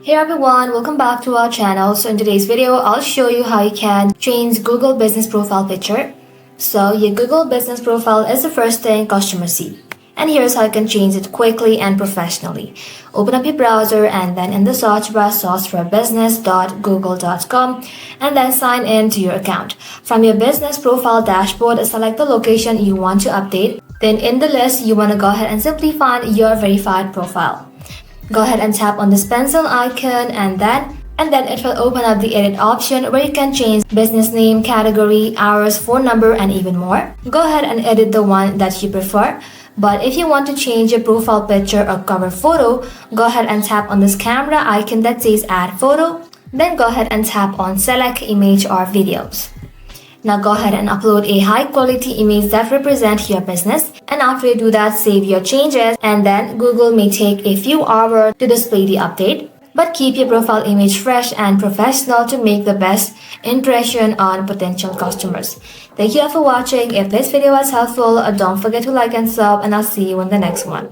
Hey everyone, welcome back to our channel. So in today's video, I'll show you how you can change Google Business Profile picture. So your Google Business Profile is the first thing customers see. And here's how you can change it quickly and professionally. Open up your browser and then in the search bar search for business.google.com and then sign in to your account. From your business profile dashboard, select the location you want to update. Then in the list, you want to go ahead and simply find your verified profile. Go ahead and tap on this pencil icon and then it will open up the edit option where you can change business name, category, hours, phone number, and even more. Go ahead and edit the one that you prefer. But if you want to change your profile picture or cover photo, go ahead and tap on this camera icon that says add photo. Then go ahead and tap on select image or videos. Now go ahead and upload a high quality image that represents your business. And after you do that, save your changes and then Google may take a few hours to display the update. But keep your profile image fresh and professional to make the best impression on potential customers. Thank you all for watching. If this video was helpful, don't forget to like and sub and I'll see you in the next one.